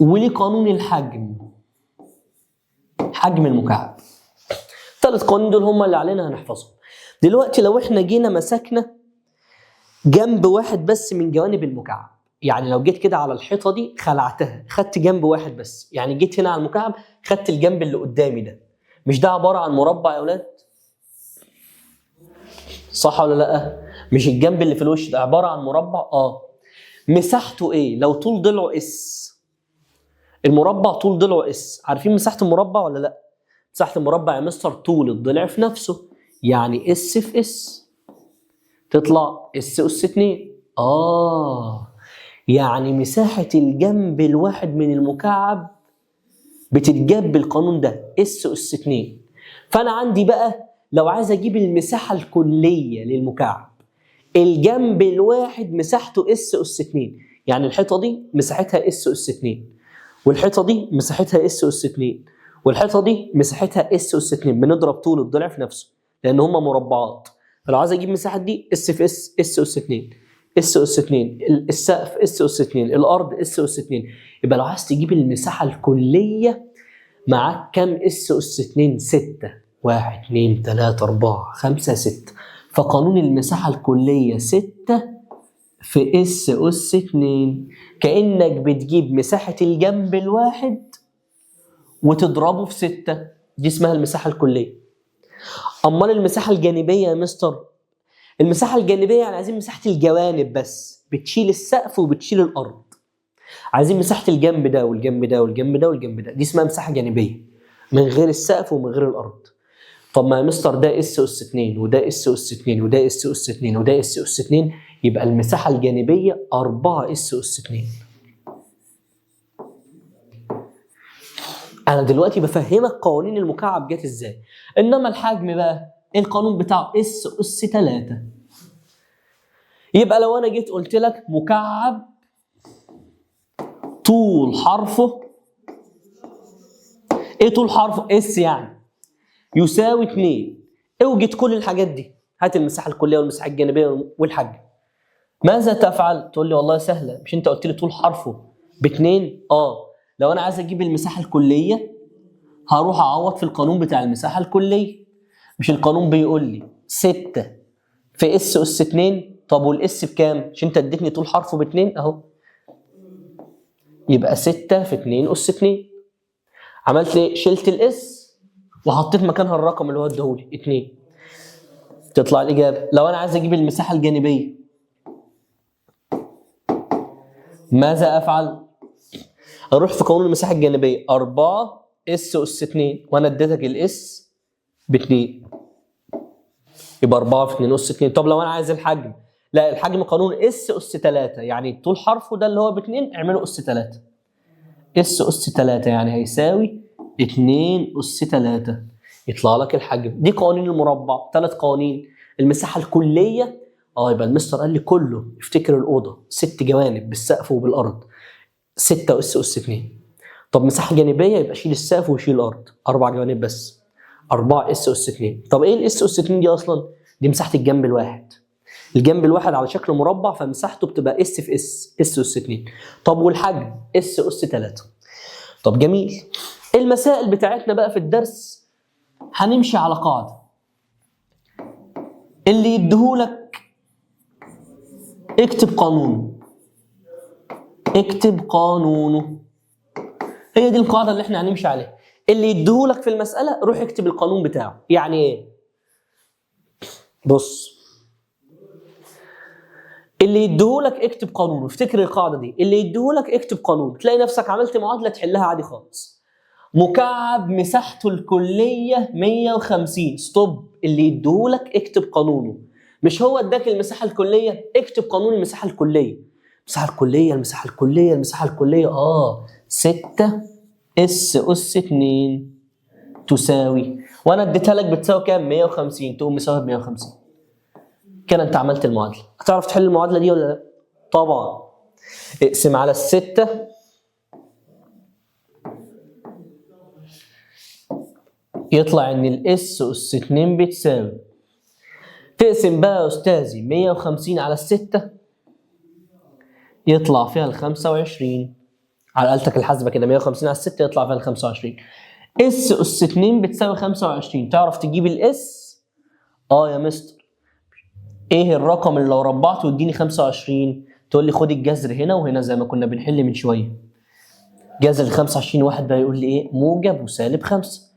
S1: وليه قانون الحجم، حجم المكعب. 3 قوانين دول هم اللي علينا هنحفظهم. دلوقتي لو احنا جينا مسكنا جنب واحد بس من جوانب المكعب، يعني لو جيت كده على الحيطه دي خلعتها، خدت جنب واحد بس، يعني جيت هنا على المكعب خدت الجنب اللي قدامي ده، مش ده عباره عن مربع يا اولاد؟ صح ولا لا؟ مش الجنب اللي في الوش ده عباره عن مربع؟ مساحته ايه؟ لو طول ضلعه اس، المربع طول ضلعه اس، عارفين مساحه المربع ولا لا؟ مساحه المربع يا مستر طول الضلع في نفسه، يعني اس في اس تطلع اس اس 2. يعني مساحه الجنب الواحد من المكعب بتتجاب بالقانون ده، اس اس 2. فانا عندي بقى لو عايز اجيب المساحه الكليه للمكعب، الجنب الواحد مساحته اس اس 2، يعني الحيطه دي مساحتها اس اس 2، والحيطه دي مساحتها اس اس 2، والحيطه دي مساحتها اس اس 2. بنضرب طول الضلع في نفسه لان هما مربعات، فلو عايز اجيب مساحه دي اس في اس، اس اس 2. اس اس 2، السقف اس اس 2، الارض اس اس 2. يبقى لو عايز تجيب المساحه الكليه معاك كام اس اس 2؟ 6. 1 2 3 4 5 6. فقانون المساحه الكليه 6 في اس اس 2. كانك بتجيب مساحه الجنب الواحد وتضربه في 6. دي اسمها المساحه الكليه. امال المساحه الجانبيه يا مستر؟ المساحه الجانبيه يعني عايزين مساحه الجوانب بس، بتشيل السقف وبتشيل الارض. عايزين مساحه الجنب ده والجنب ده والجنب ده والجنب ده، دي اسمها مساحه جانبيه من غير السقف ومن غير الارض. طب ما يا مستر ده اس اس 2 وده اس اس 2 وده اس اس 2 وده اس اس 2، يبقى المساحه الجانبيه 4 اس اس 2. انا دلوقتي بفهمك قوانين المكعب جت ازاي. انما الحجم بقى القانون بتاعه اس اس 3. يبقى لو انا جيت قلت لك مكعب طول حرفه، ايه طول حرفه؟ اس يعني يساوي 2. اوجد كل الحاجات دي، هات المساحه الكليه والمساحه الجانبيه والحجم. ماذا تفعل؟ تقول لي والله سهله، مش انت قلت لي طول حرفه ب2؟ لو انا عايز اجيب المساحه الكليه هروح اعوض في القانون بتاع المساحه الكليه. مش القانون بيقول لي 6 في اس اس 2؟ طب والاس بكام؟ مش انت اديتني طول حرفه ب2 اهو. يبقى 6 في 2 اس 2. عملت ايه؟ شلت الاس وحطيت مكانها الرقم اللي هو اداهولي 2. تطلع الاجابه. لو انا عايز اجيب المساحه الجانبيه ماذا افعل؟ اروح في قانون المساحه الجانبيه 4 اس اس 2، وانا اديتك الاس ب2، يبقى 4 في 2 اس 2. طب لو انا عايز الحجم، لا الحجم قانون اس اس 3، يعني طول حرفه ده اللي هو ب2 اعمله اس 3. اس اس 3 يعني هيساوي 2 اس 3، يطلع لك الحجم. دي قوانين المربع، 3 قوانين. المساحه الكليه يبقى المستر قال لي كله، افتكر الاوضه 6 جوانب بالسقف وبالارض، 6 اس اس 2. طب مساحه جانبيه يبقى شيل السقف وشيل الارض، 4 جوانب بس، 4 اس اس 2. طب ايه الاس اس 2 دي اصلا؟ دي مساحه الجنب الواحد. الجنب الواحد على شكل مربع فمساحته بتبقى اس في اس، اس اس 2. طب والحجم اس اس 3. طب جميل. المسائل بتاعتنا بقى في الدرس هنمشي على قاعده، اللي يديهولك اكتب قانونه، اكتب قانونه. هي دي القاعده اللي احنا هنمشي عليها. اللي يديهولك في المساله روح اكتب القانون بتاعه. يعني ايه؟ بص، اللي يديهولك اكتب قانونه. افتكر القاعده دي، اللي يديهولك اكتب قانون. تلاقي نفسك عملت معادله تحلها عادي خالص. مكعب مساحته الكليه 150. ستوب، اللي يديهولك اكتب قانونه. مش هو اداك المساحه الكليه؟ اكتب قانون المساحه الكليه. المساحه الكليه، المساحه الكليه، المساحه الكليه 6 اس اس 2 تساوي، وانا اديتها لك بتساوي كام؟ 150. تقوم مساوي ب 150. كده انت عملت المعادله. هتعرف تحل المعادله دي ولا لا؟ طبعا. اقسم على ال6 يطلع ان الاس اس 2 بتساوي، تقسم بقى يا استاذي 150 على ال6 يطلع فيها ال 25. على آلتك الحاسبه كده 150 على ال6 يطلع فيها ال 25. اس اس 2 بتساوي 25. تعرف تجيب الاس؟ يا مستر ايه الرقم اللي لو ربعته يديني 25؟ تقول لي خد الجذر هنا وهنا زي ما كنا بنحل من شويه. جذر ال 25 واحد بقى يقول لي ايه؟ موجب وسالب 5.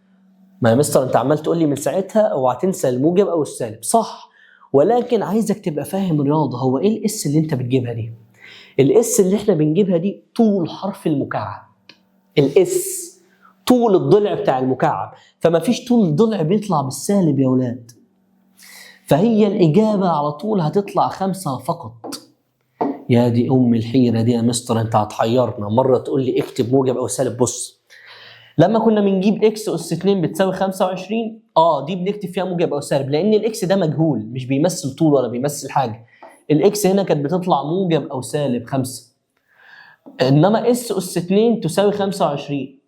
S1: ما يا مستر انت عمال تقول لي من ساعتها اوعى تنسى الموجب او السالب، صح، ولكن عايزك تبقى فاهم رياضه. هو ايه الاس اللي انت بتجيبها دي؟ الاس اللي احنا بنجيبها دي طول حرف المكعب. الاس طول الضلع بتاع المكعب، فما فيش طول ضلع بيطلع بالسالب يا ولاد. فهي الإجابة على طول هتطلع 5 فقط. يا دي أم الحيرة دي يا مستر، أنت هتحيرنا. مرة تقول لي اكتب موجب أو سالب. بص، لما كنا بنجيب إكس أس 2 بتساوي 25، دي بنكتب فيها موجب أو سالب، لأن الإكس ده مجهول مش بيمثل طول ولا بيمثل حاجة. الإكس هنا كانت بتطلع موجب أو سالب 5. إنما إس أس 2 تساوي 25.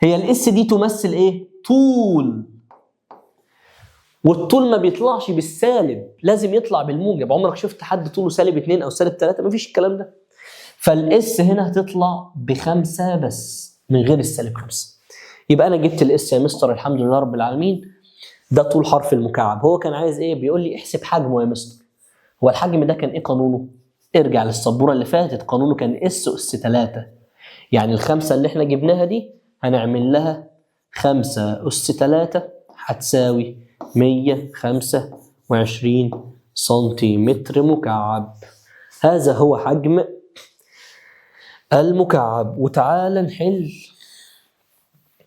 S1: هي الإس دي تمثل إيه؟ طول. والطول ما بيطلعش بالسالب، لازم يطلع بالموجب. عمرك شفت حد طوله -2 أو -3؟ مفيش الكلام ده. فالاس هنا هتطلع ب5 بس من غير السالب 5. يبقى انا جبت الاس يا مستر، الحمد لله رب العالمين. ده طول حرف المكعب. هو كان عايز ايه؟ بيقول لي احسب حجمه يا مستر. هو الحجم ده كان ايه قانونه؟ ارجع للسبوره اللي فاتت، قانونه كان اس اس 3. يعني الخمسه اللي احنا جبناها دي هنعمل لها 5 اس 3 هتساوي 125 سنتيمتر مكعب. هذا هو حجم المكعب. وتعال نحل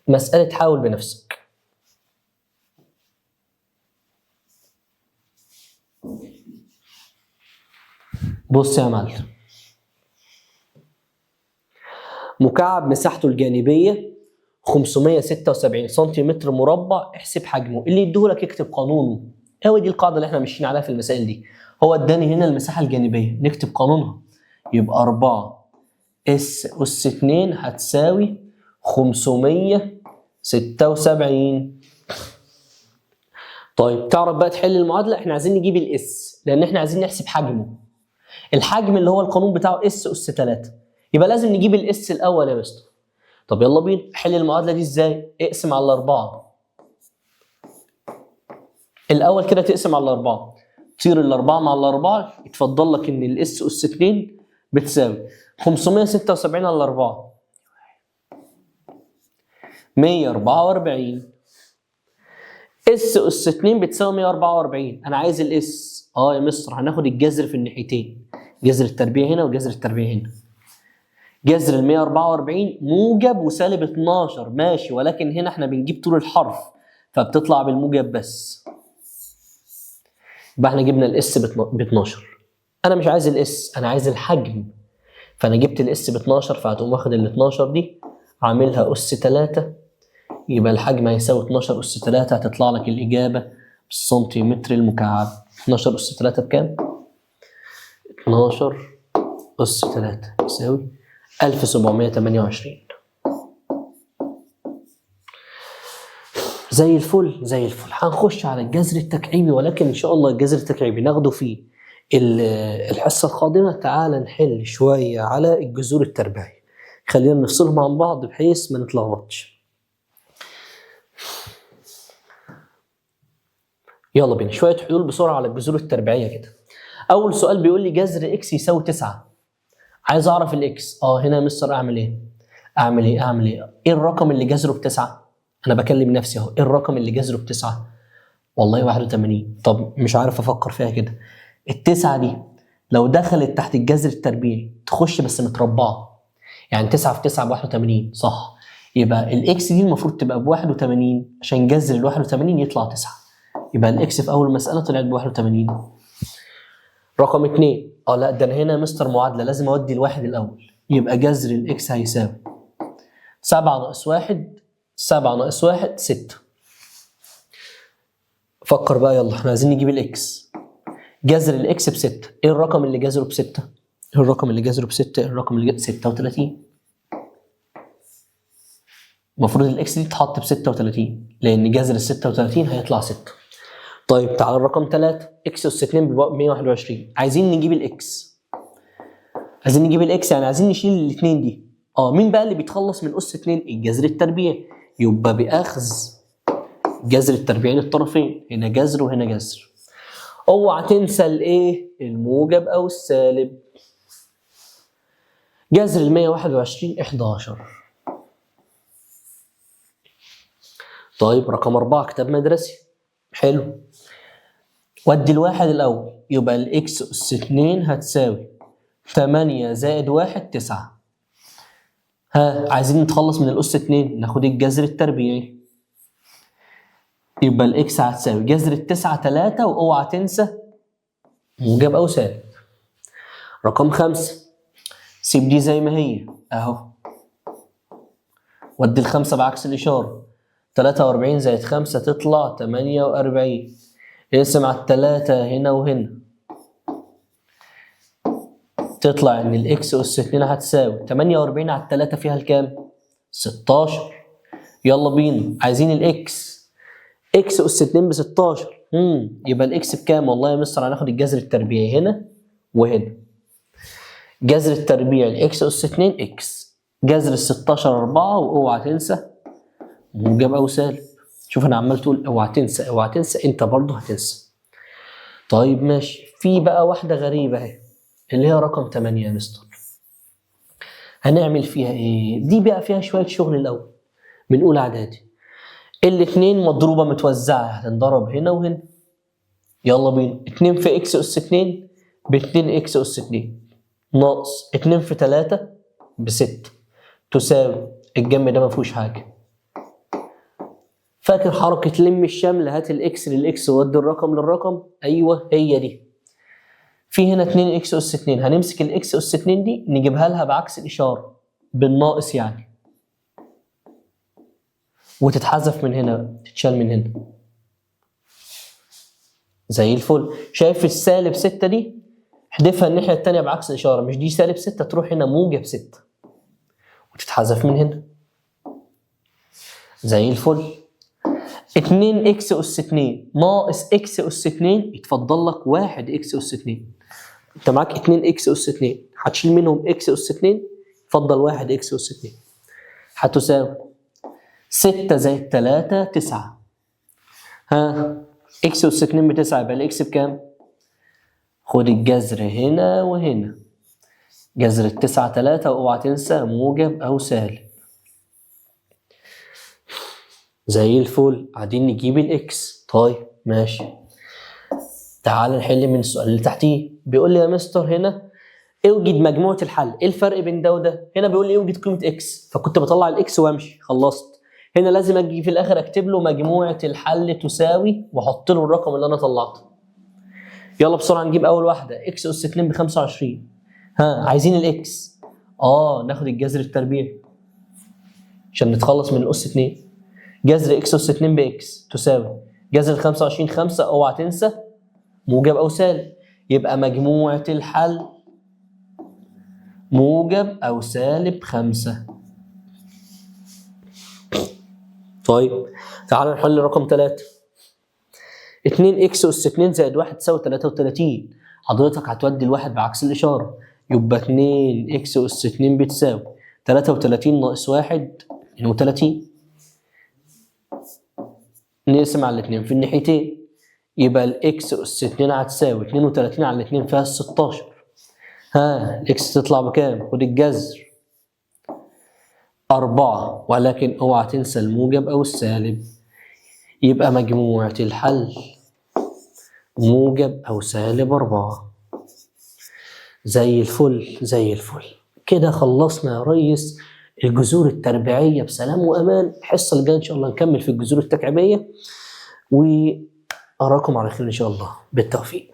S1: مسألة حاول بنفسك. بص يا معلم، مكعب مساحته الجانبية 576 سنتيمتر مربع، احسب حجمه. اللي يديهولك اكتب قانونه. هو دي القاعدة اللي احنا ماشيين عليها في المسائل دي. هو اداني هنا المساحة الجانبية، نكتب قانونها. يبقى 4 اس اس 2 هتساوي 576. طيب تعرف بقى تحل المعادلة؟ احنا عايزين نجيب الاس لان احنا عايزين نحسب حجمه. الحجم اللي هو القانون بتاعه اس اس 3، يبقى لازم نجيب الاس الاول يا مستر. طب يلا بينا حل المعادله دي ازاي؟ اقسم على 4 الاول كده، تقسم على 4، طير ال4 مع ال4، يتفضل لك ان الاس اس 2 بتساوي 576 على 4 144. اس اس 2 بتساوي 144. انا عايز الاس. يا مستر هناخد الجذر في الناحيتين، جذر التربيع هنا وجذر التربيع هنا. جذر ال 144 موجب وسالب 12 ماشي، ولكن هنا احنا بنجيب طول الحرف فبتطلع بالموجب بس. يبقى احنا جبنا الاس ب 12. انا مش عايز الاس، انا عايز الحجم. فانا جبت الاس ب 12، فهتقوم واخد ال 12 دي عاملها اس 3. يبقى الحجم هيساوي 12 اس 3، هتطلع لك الاجابه بالسنتيمتر المكعب. 12 اس 3 بكام؟ 12 اس 3 يساوي 1728. زي الفل زي الفل. هنخش على الجذر التكعيبي، ولكن ان شاء الله الجذر التكعيبي ناخده في الحصه القادمه. تعال نحل شويه على الجذور التربيعيه، خلينا نفصلهم عن بعض بحيث ما نتلخبطش. يلا بينا شويه حلول بسرعه على الجذور التربيعيه كده. اول سؤال بيقول لي جذر اكس يساوي 9. عايز اعرف الاكس. هنا يا مستر اعمل ايه؟ ايه الرقم اللي جذره ب9؟ انا بكلم نفسي اهو. ايه الرقم اللي جذره ب9؟ والله 81. طب مش عارف افكر فيها كده. ال9 دي لو دخلت تحت الجذر التربيعي تخش بس متربعه، يعني 9 في 9 ب 81 صح. يبقى الاكس دي المفروض تبقى ب 81 عشان جذر ال 81 يطلع 9. يبقى الاكس في اول مساله طلعت ب 81. رقم 2. لا ده انا هنا مستر معادله لازم اودي الواحد الاول. يبقى جذر الاكس هيساوي 7 ناقص 1. 7 ناقص 1 6. فكر بقى يلا، احنا عايزين نجيب الاكس. جذر الاكس ب6. ايه الرقم اللي جذره ب6؟ ايه الرقم اللي جذره ب6؟ الرقم اللي 36. المفروض الاكس دي تتحط ب 36 لان جذر ال 36 هيطلع 6. طيب تعال الرقم 3. اكس اس 2 ب 121. عايزين نجيب الاكس. يعني عايزين نشيل الاثنين دي. مين بقى اللي بيتخلص من اس 2؟ الجذر التربيعي. يبقى باخذ جذر التربيعي للطرفين، هنا جذر وهنا جذر. اوعى تنسى الايه؟ الموجب او السالب. جذر ال 121 11. طيب رقم 4 كتاب مدرسي. حلو. ودي الواحد الاول. يبقى الاكس اس 2 هتساوي 8 زائد 1 9. عايزين نتخلص من الاس 2، ناخد الجذر التربيعي. يبقى الاكس هتساوي جذر ال9 3، واوعى تنسى موجب او سالب. رقم 5. سيب دي زي ما هي اهو. ودي ال5 بعكس الاشاره. 43 زائد 5 تطلع 48. اقسم على ال3 هنا وهنا. تطلع ان الاكس اس 2 هتساوي 48 على 3 فيها الكام؟ 16. يلا بينا عايزين الاكس. اكس اس 2 ب 16. يبقى الاكس بكام؟ والله يا مستر هناخد الجذر التربيعي هنا وهنا. جذر التربيع الاكس اس 2 اكس، جذر ال 16 4، واوعى تنسى موجب او سالب. شوف انا عمال تقول اوعى تنسى اوعى تنسى، انت برضه هتنسى. طيب ماشي، في بقى واحده غريبه اهي اللي هي رقم 8 يا مستر. هنعمل فيها ايه؟ دي بقى فيها شويه شغل الاول من اولى اعدادي. الاتنين مضروبه متوزعه، هتنضرب هنا وهنا. يلا بينا. 2 في اكس اس 2 ب 2 اكس اس 2 ناقص 2 في 3 ب 6 تساوي الجنب ده ما فيهوش حاجه. فاكر حركه لم الشمل؟ هات الاكس للاكس وودي الرقم للرقم. ايوه هي دي. في هنا 2 اكس اس 2، هنمسك الاكس اس 2 دي نجيبها لها بعكس الاشاره بالناقص يعني، وتتحذف من هنا، تتشال من هنا زي الفل. شايف السالب 6 دي؟ احذفها الناحيه الثانيه بعكس الاشاره، مش دي سالب 6 تروح هنا موجب 6 وتتحذف من هنا زي الفل. 2 اكس اس 2 ناقص اكس اس 2 يتفضل لك 1 اكس اس 2. انت معاك 2 اكس اس 2، هتشيل منهم اكس اس 2 يتفضل 1 اكس اس 2 هتساوي 6 زائد 3 9. ها اكس اس 2 ب 9، يبقى الاكس بكام؟ خد الجذر هنا وهنا. جذر التسعة 3، واوعى تنسى موجب او سالب زي الفل. قاعدين نجيب الاكس. طيب ماشي، تعال نحل من السؤال اللي تحتيه. بيقول لي يا مستر هنا اوجد مجموعة الحل. ايه الفرق بين ده وده؟ هنا بيقول لي اوجد قيمة اكس، فكنت بطلع الاكس وامشي خلصت. هنا لازم اجي في الاخر اكتب له مجموعة الحل تساوي واحط له الرقم اللي انا طلعته. يلا بسرعة نجيب اول واحدة. اكس اس 2 ب 25. ها عايزين الاكس. ناخد الجذر التربيعي عشان نتخلص من الاس 2. جذر اكس اس 2 باكس تساوي جذر ال 25 5، اوعى تنسى موجب او سالب. يبقى مجموعة الحل موجب او سالب 5. طيب تعال نحل رقم 3. 2 اكس اس 2 زائد 1 تساوي 33. حضرتك هتودي الواحد بعكس الاشاره، يبقى 2 اكس اس 2 بتساوي 33 ناقص 1 32. نقسم على الاثنين في الناحيتين، يبقى الاكس اس 2 هتساوي 32 على الاثنين فيها 16. ها الاكس تطلع بكام؟ خد الجذر 4، ولكن اوعى تنسى الموجب او السالب. يبقى مجموعة الحل موجب او سالب 4. زي الفل زي الفل. كده خلصنا يا ريس الجذور التربيعية بسلام وأمان. الحصة اللي جاية إن شاء الله نكمل في الجذور التكعيبية، وأراكم على خير إن شاء الله. بالتوفيق.